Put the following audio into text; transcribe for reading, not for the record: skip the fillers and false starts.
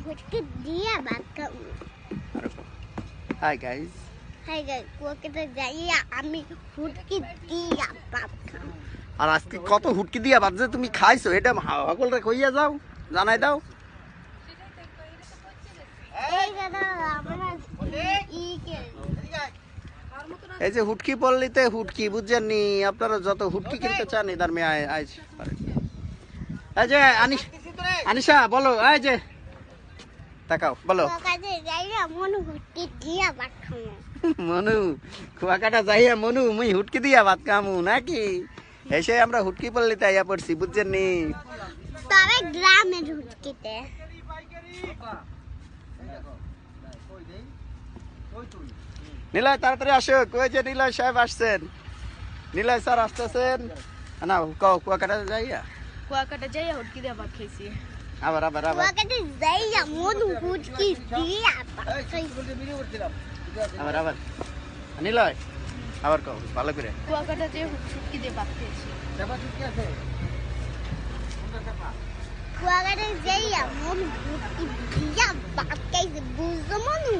হুটকি দিয়া ভাত খাবো। হাই গাইস, কুয়াকাটা যাইয়া আমি হুটকি দিয়া ভাত খাবো। আর আজকে কত হুটকি দিয়া ভাত যে তুমি খাইছো এটা সকলরে কইয়া যাও, জানাই দাও। এই দাদা আমরা এই যে হুটকি পল্লীতে হুটকি বুঝছেন নি, আপনারা যত হুটকি কিনতে চান এদার মেয়ে আইস। এই যে আনিশা বলো, এই যে তাকাও বলো। কুয়াকাটা যাইয়া মনু হুটকি দিয়া ভাত খাবো। মনু কুয়াকাটা যাইয়া মনু মুই হুটকি দিয়া ভাত খামু নাকি? এসে আমরা হুটকি পল্লীতে আইয়া পড়ছি বুঝছেন নি। তবে গ্রামের হুটকিতে নিলয় তাড়াতাড়ি আসো, কই যে নিলয় সাহেব আসছেন, নিলয় স্যার আসতেছেন না, কও কুয়াকাটা যাইয়া হুটকি দিয়ে ভাত খাইছি। আবার আবার আবার কুয়াকাটা যাইয়া মনু হুটকি দিয়া ভাত খাইছি। আবার আবার নিলয় আবার কও ভালো করে। কুয়াকাটা যে হুটকি দিয়ে ভাত খাইছি। কুয়াকাটা যাইয়া মনু হুটকি দিয়া ভাত খাইছি, বুঝছো মনু?